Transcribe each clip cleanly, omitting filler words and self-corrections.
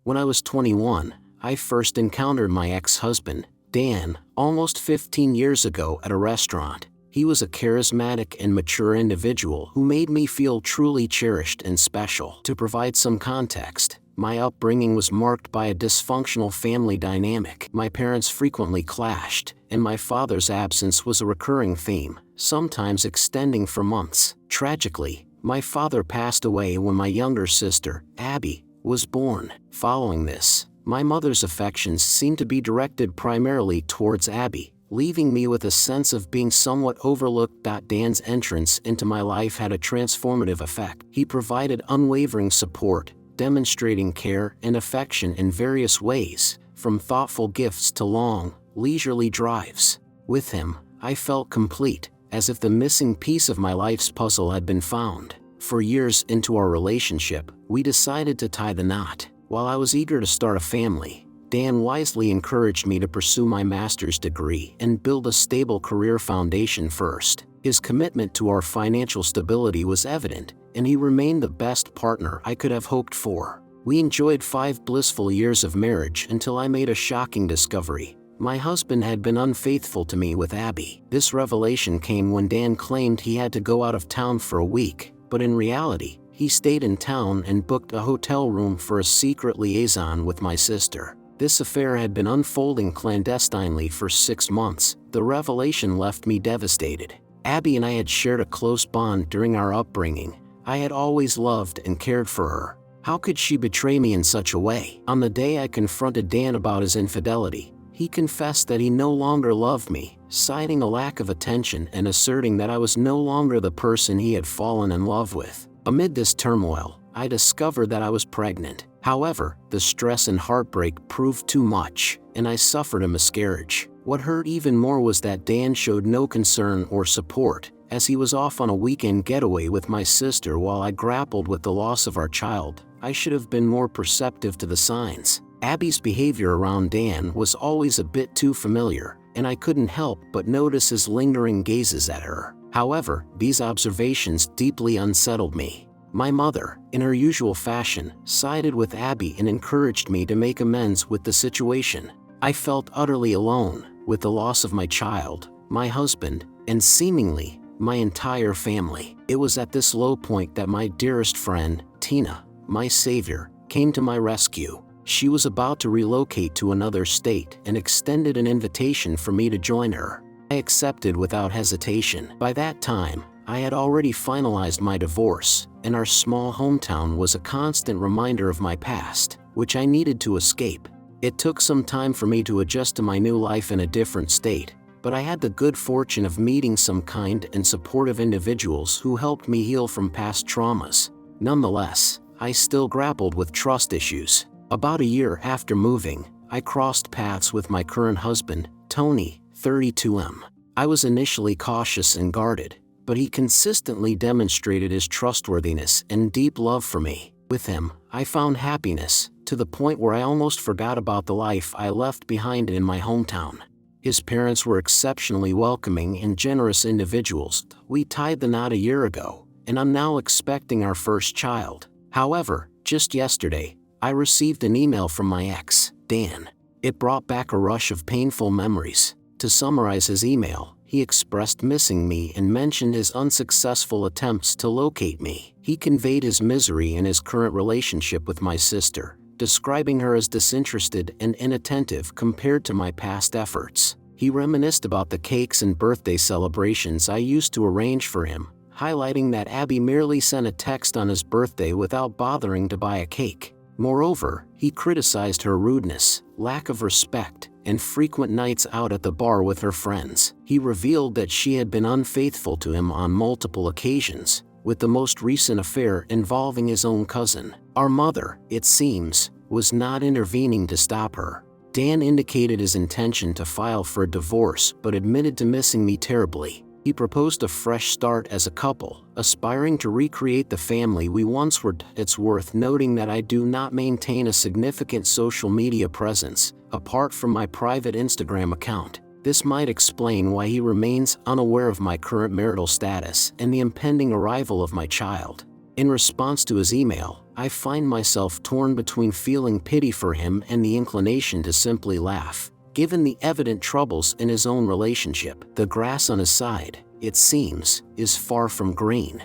When I was 21, I first encountered my ex-husband, Dan, almost 15 years ago at a restaurant. He was a charismatic and mature individual who made me feel truly cherished and special. To provide some context, my upbringing was marked by a dysfunctional family dynamic. My parents frequently clashed, and my father's absence was a recurring theme, sometimes extending for months. Tragically, my father passed away when my younger sister, Abby, was born. Following this, my mother's affections seemed to be directed primarily towards Abby, leaving me with a sense of being somewhat overlooked. Dan's entrance into my life had a transformative effect. He provided unwavering support, demonstrating care and affection in various ways, from thoughtful gifts to long, leisurely drives. With him, I felt complete, as if the missing piece of my life's puzzle had been found. For years into our relationship, we decided to tie the knot. While I was eager to start a family, Dan wisely encouraged me to pursue my master's degree and build a stable career foundation first. His commitment to our financial stability was evident, and he remained the best partner I could have hoped for. We enjoyed 5 blissful years of marriage until I made a shocking discovery. My husband had been unfaithful to me with Abby. This revelation came when Dan claimed he had to go out of town for a week, but in reality, he stayed in town and booked a hotel room for a secret liaison with my sister. This affair had been unfolding clandestinely for 6 months. The revelation left me devastated. Abby and I had shared a close bond during our upbringing. I had always loved and cared for her. How could she betray me in such a way? On the day I confronted Dan about his infidelity, he confessed that he no longer loved me, citing a lack of attention and asserting that I was no longer the person he had fallen in love with. Amid this turmoil, I discovered that I was pregnant. However, the stress and heartbreak proved too much, and I suffered a miscarriage. What hurt even more was that Dan showed no concern or support, as he was off on a weekend getaway with my sister while I grappled with the loss of our child. I should have been more perceptive to the signs. Abby's behavior around Dan was always a bit too familiar, and I couldn't help but notice his lingering gazes at her. However, these observations deeply unsettled me. My mother, in her usual fashion, sided with Abby and encouraged me to make amends with the situation. I felt utterly alone, with the loss of my child, my husband, and seemingly, my entire family. It was at this low point that my dearest friend, Tina, my savior, came to my rescue. She was about to relocate to another state and extended an invitation for me to join her. I accepted without hesitation. By that time, I had already finalized my divorce, and our small hometown was a constant reminder of my past, which I needed to escape. It took some time for me to adjust to my new life in a different state, but I had the good fortune of meeting some kind and supportive individuals who helped me heal from past traumas. Nonetheless, I still grappled with trust issues. About a year after moving, I crossed paths with my current husband, Tony, 32M. I was initially cautious and guarded, but he consistently demonstrated his trustworthiness and deep love for me. With him, I found happiness, to the point where I almost forgot about the life I left behind in my hometown. His parents were exceptionally welcoming and generous individuals. We tied the knot a year ago, and I'm now expecting our first child. However, just yesterday, I received an email from my ex, Dan. It brought back a rush of painful memories. To summarize his email, he expressed missing me and mentioned his unsuccessful attempts to locate me. He conveyed his misery in his current relationship with my sister, describing her as disinterested and inattentive compared to my past efforts. He reminisced about the cakes and birthday celebrations I used to arrange for him, highlighting that Abby merely sent a text on his birthday without bothering to buy a cake. Moreover, he criticized her rudeness, lack of respect, and frequent nights out at the bar with her friends. He revealed that she had been unfaithful to him on multiple occasions, with the most recent affair involving his own cousin. Our mother, it seems, was not intervening to stop her. Dan indicated his intention to file for a divorce but admitted to missing me terribly. He proposed a fresh start as a couple, aspiring to recreate the family we once were. It's worth noting that I do not maintain a significant social media presence, apart from my private Instagram account. This might explain why he remains unaware of my current marital status and the impending arrival of my child. In response to his email, I find myself torn between feeling pity for him and the inclination to simply laugh. Given the evident troubles in his own relationship, the grass on his side, it seems, is far from green.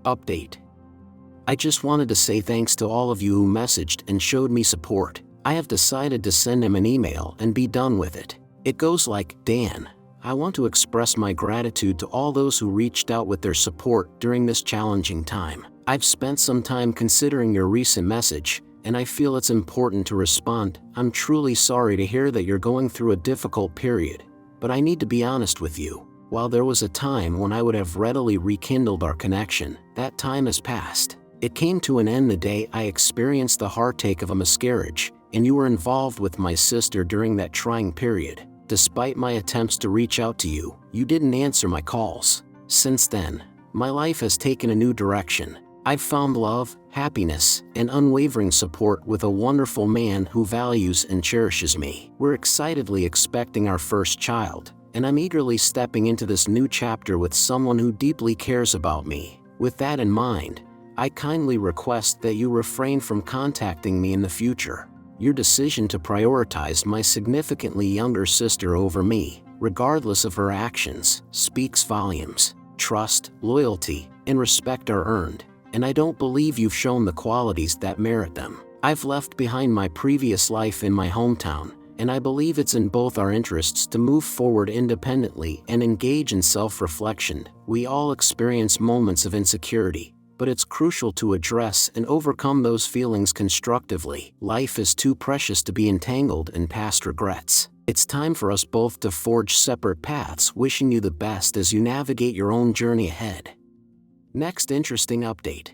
Update. I just wanted to say thanks to all of you who messaged and showed me support. I have decided to send him an email and be done with it. It goes like, Dan, I want to express my gratitude to all those who reached out with their support during this challenging time. I've spent some time considering your recent message, and I feel it's important to respond. I'm truly sorry to hear that you're going through a difficult period, but I need to be honest with you. While there was a time when I would have readily rekindled our connection, that time has passed. It came to an end the day I experienced the heartache of a miscarriage, and you were involved with my sister during that trying period. Despite my attempts to reach out to you, you didn't answer my calls. Since then, my life has taken a new direction. I've found love, happiness, and unwavering support with a wonderful man who values and cherishes me. We're excitedly expecting our first child, and I'm eagerly stepping into this new chapter with someone who deeply cares about me. With that in mind, I kindly request that you refrain from contacting me in the future. Your decision to prioritize my significantly younger sister over me, regardless of her actions, speaks volumes. Trust, loyalty, and respect are earned, and I don't believe you've shown the qualities that merit them. I've left behind my previous life in my hometown, and I believe it's in both our interests to move forward independently and engage in self-reflection. We all experience moments of insecurity, but it's crucial to address and overcome those feelings constructively. Life is too precious to be entangled in past regrets. It's time for us both to forge separate paths. Wishing you the best as you navigate your own journey ahead. Next interesting update.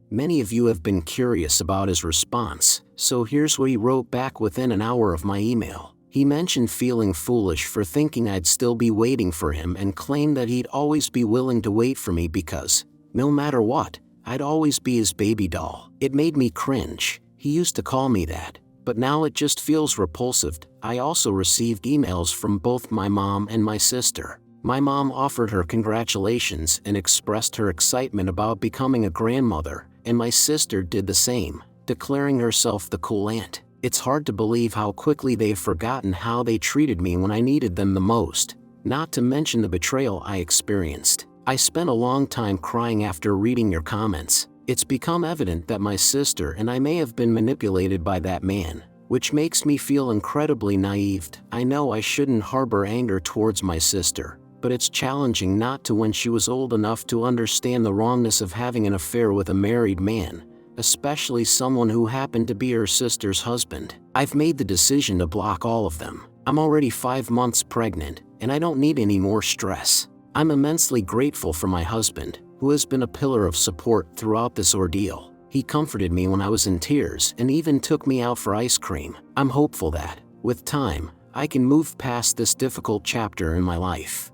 Many of you have been curious about his response, so here's what he wrote back within an hour of my email. He mentioned feeling foolish for thinking I'd still be waiting for him and claimed that he'd always be willing to wait for me because, no matter what, I'd always be his baby doll. It made me cringe. He used to call me that, but now it just feels repulsive. I also received emails from both my mom and my sister. My mom offered her congratulations and expressed her excitement about becoming a grandmother, and my sister did the same, declaring herself the cool aunt. It's hard to believe how quickly they've forgotten how they treated me when I needed them the most, not to mention the betrayal I experienced. I spent a long time crying after reading your comments. It's become evident that my sister and I may have been manipulated by that man, which makes me feel incredibly naive. I know I shouldn't harbor anger towards my sister, but it's challenging not to when she was old enough to understand the wrongness of having an affair with a married man, especially someone who happened to be her sister's husband. I've made the decision to block all of them. I'm already 5 months pregnant, and I don't need any more stress. I'm immensely grateful for my husband, who has been a pillar of support throughout this ordeal. He comforted me when I was in tears and even took me out for ice cream. I'm hopeful that, with time, I can move past this difficult chapter in my life.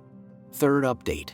Third update.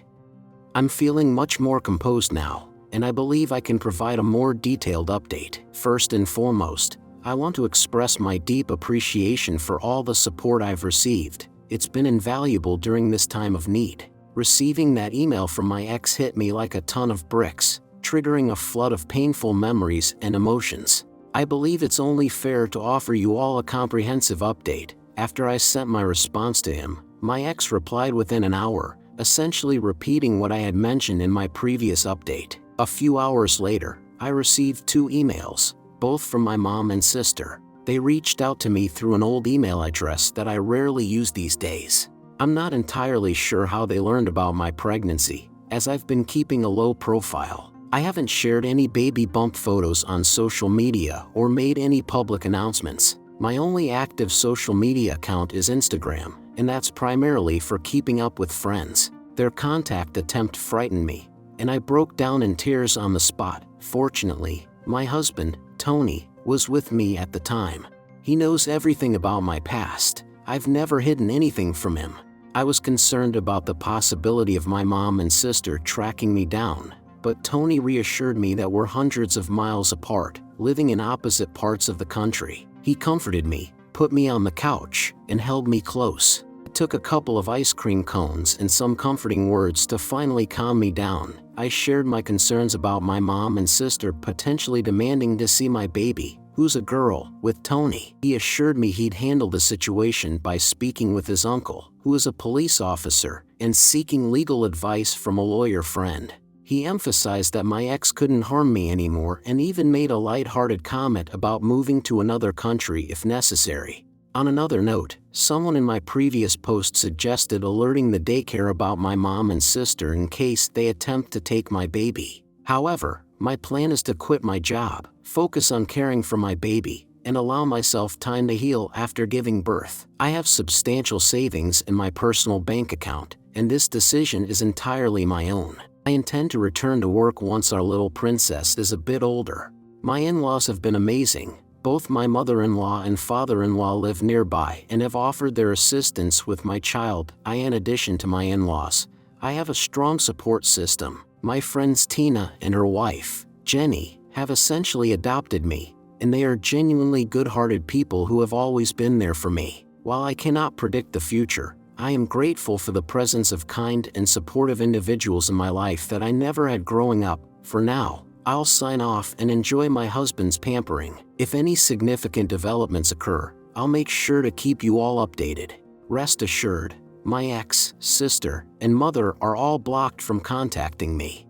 I'm feeling much more composed now, and I believe I can provide a more detailed update. First and foremost, I want to express my deep appreciation for all the support I've received. It's been invaluable during this time of need. Receiving that email from my ex hit me like a ton of bricks, triggering a flood of painful memories and emotions. I believe it's only fair to offer you all a comprehensive update. After I sent my response to him, my ex replied within an hour, essentially repeating what I had mentioned in my previous update. A few hours later, I received 2 emails, both from my mom and sister. They reached out to me through an old email address that I rarely use these days. I'm not entirely sure how they learned about my pregnancy, as I've been keeping a low profile. I haven't shared any baby bump photos on social media or made any public announcements. My only active social media account is Instagram, and that's primarily for keeping up with friends. Their contact attempt frightened me, and I broke down in tears on the spot. Fortunately, my husband, Tony, was with me at the time. He knows everything about my past. I've never hidden anything from him. I was concerned about the possibility of my mom and sister tracking me down, but Tony reassured me that we're hundreds of miles apart, living in opposite parts of the country. He comforted me, put me on the couch, and held me close. took a couple of ice cream cones and some comforting words to finally calm me down. I shared my concerns about my mom and sister potentially demanding to see my baby, who's a girl, with Tony. He assured me he'd handle the situation by speaking with his uncle, who is a police officer, and seeking legal advice from a lawyer friend. He emphasized that my ex couldn't harm me anymore and even made a light-hearted comment about moving to another country if necessary. On another note, someone in my previous post suggested alerting the daycare about my mom and sister in case they attempt to take my baby. However, my plan is to quit my job, focus on caring for my baby, and allow myself time to heal after giving birth. I have substantial savings in my personal bank account, and this decision is entirely my own. I intend to return to work once our little princess is a bit older. My in-laws have been amazing. Both my mother-in-law and father-in-law live nearby and have offered their assistance with my child. In addition to my in-laws, I have a strong support system. My friends Tina and her wife, Jenny, have essentially adopted me, and they are genuinely good-hearted people who have always been there for me. While I cannot predict the future, I am grateful for the presence of kind and supportive individuals in my life that I never had growing up. For now, I'll sign off and enjoy my husband's pampering. If any significant developments occur, I'll make sure to keep you all updated. Rest assured, my ex, sister, and mother are all blocked from contacting me.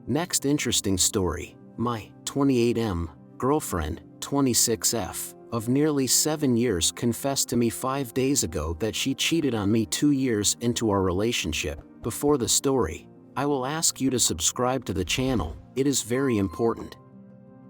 Next interesting story, my 28M girlfriend, 26F, of nearly 7 years confessed to me 5 days ago that she cheated on me 2 years into our relationship. Before the story, I will ask you to subscribe to the channel. It is very important.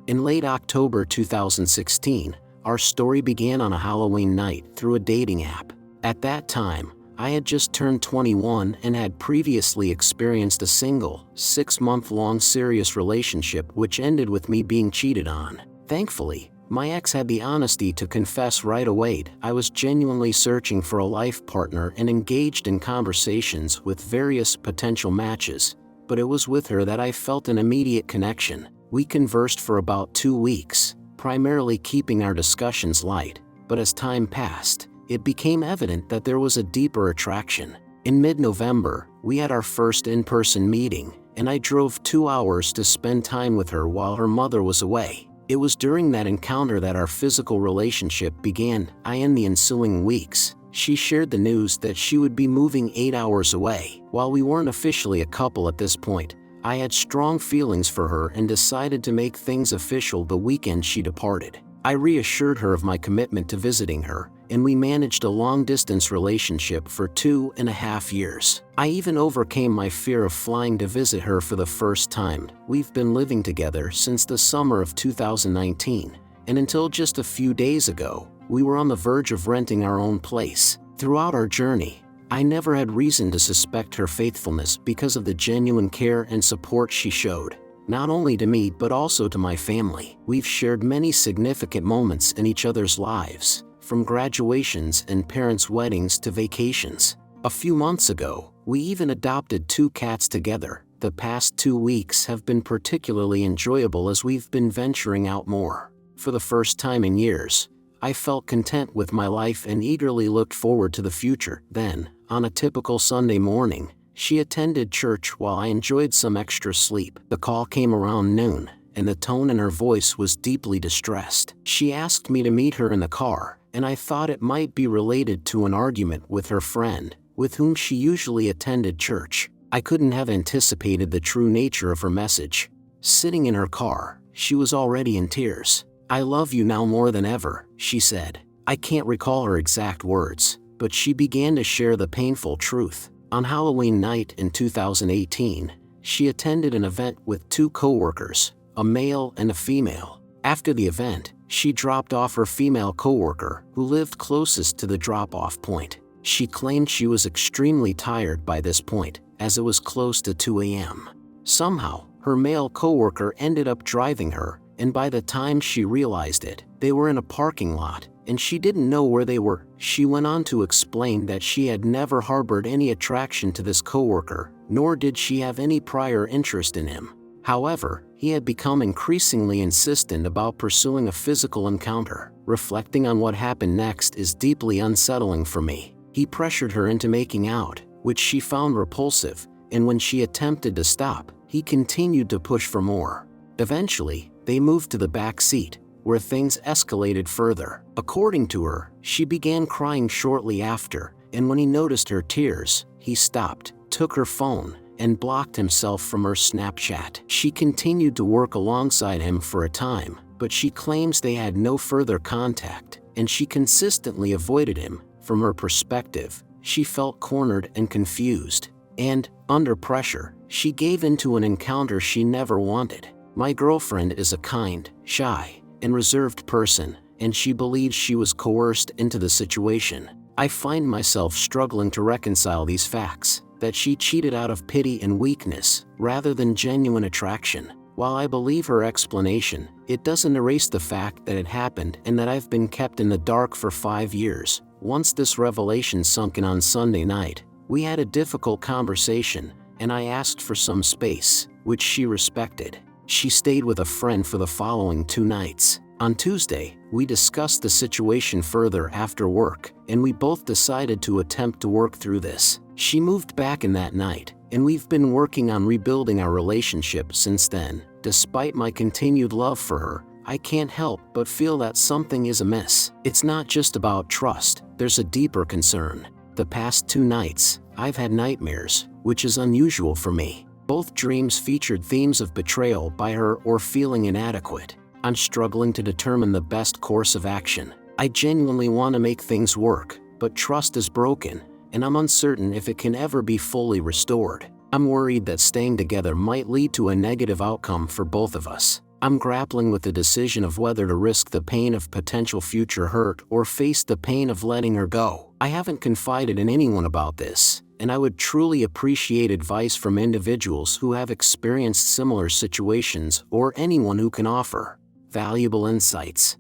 In late October 2016, our story began on a Halloween night through a dating app. At that time, I had just turned 21 and had previously experienced a single, 6-month-long serious relationship which ended with me being cheated on. Thankfully, my ex had the honesty to confess right away. I was genuinely searching for a life partner and engaged in conversations with various potential matches, but it was with her that I felt an immediate connection. We conversed for about 2 weeks, primarily keeping our discussions light, but as time passed, it became evident that there was a deeper attraction. In mid-November, we had our first in-person meeting, and I drove 2 hours to spend time with her while her mother was away. It was during that encounter that our physical relationship began. In the ensuing weeks, she shared the news that she would be moving 8 hours away. While we weren't officially a couple at this point, I had strong feelings for her and decided to make things official the weekend she departed. I reassured her of my commitment to visiting her, and we managed a long-distance relationship for 2.5 years. I even overcame my fear of flying to visit her for the first time. We've been living together since the summer of 2019, and until just a few days ago, we were on the verge of renting our own place. Throughout our journey, I never had reason to suspect her faithfulness because of the genuine care and support she showed, not only to me but also to my family. We've shared many significant moments in each other's lives, from graduations and parents' weddings to vacations. A few months ago, we even adopted 2 cats together. The past 2 weeks have been particularly enjoyable as we've been venturing out more. For the first time in years, I felt content with my life and eagerly looked forward to the future. Then, on a typical Sunday morning, she attended church while I enjoyed some extra sleep. The call came around noon, and the tone in her voice was deeply distressed. She asked me to meet her in the car, and I thought it might be related to an argument with her friend, with whom she usually attended church. I couldn't have anticipated the true nature of her message. Sitting in her car, she was already in tears. "I love you now more than ever," she said. I can't recall her exact words, but she began to share the painful truth. On Halloween night in 2018, she attended an event with 2 coworkers, a male and a female. After the event, she dropped off her female coworker, who lived closest to the drop-off point. She claimed she was extremely tired by this point, as it was close to 2 a.m. Somehow, her male coworker ended up driving her, and by the time she realized it, they were in a parking lot, and she didn't know where they were. She went on to explain that she had never harbored any attraction to this coworker, nor did she have any prior interest in him. However, he had become increasingly insistent about pursuing a physical encounter. Reflecting on what happened next is deeply unsettling for me. He pressured her into making out, which she found repulsive, and when she attempted to stop, he continued to push for more. Eventually, they moved to the back seat, where things escalated further. According to her, she began crying shortly after, and when he noticed her tears, he stopped, took her phone, and blocked himself from her Snapchat. She continued to work alongside him for a time, but she claims they had no further contact, and she consistently avoided him. From her perspective, she felt cornered and confused, and, under pressure, she gave in to an encounter she never wanted. My girlfriend is a kind, shy, and reserved person, and she believes she was coerced into the situation. I find myself struggling to reconcile these facts, that she cheated out of pity and weakness, rather than genuine attraction. While I believe her explanation, it doesn't erase the fact that it happened and that I've been kept in the dark for 5 years. Once this revelation sunk in on Sunday night, we had a difficult conversation, and I asked for some space, which she respected. She stayed with a friend for the following 2 nights. On Tuesday, we discussed the situation further after work, and we both decided to attempt to work through this. She moved back in that night, and we've been working on rebuilding our relationship since then. Despite my continued love for her, I can't help but feel that something is amiss. It's not just about trust, there's a deeper concern. The past 2 nights, I've had nightmares, which is unusual for me. Both dreams featured themes of betrayal by her or feeling inadequate. I'm struggling to determine the best course of action. I genuinely want to make things work, but trust is broken, and I'm uncertain if it can ever be fully restored. I'm worried that staying together might lead to a negative outcome for both of us. I'm grappling with the decision of whether to risk the pain of potential future hurt or face the pain of letting her go. I haven't confided in anyone about this, and I would truly appreciate advice from individuals who have experienced similar situations or anyone who can offer valuable insights.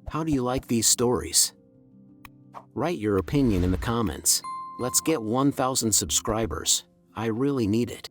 How do you like these stories? Write your opinion in the comments. Let's get 1,000 subscribers. I really need it.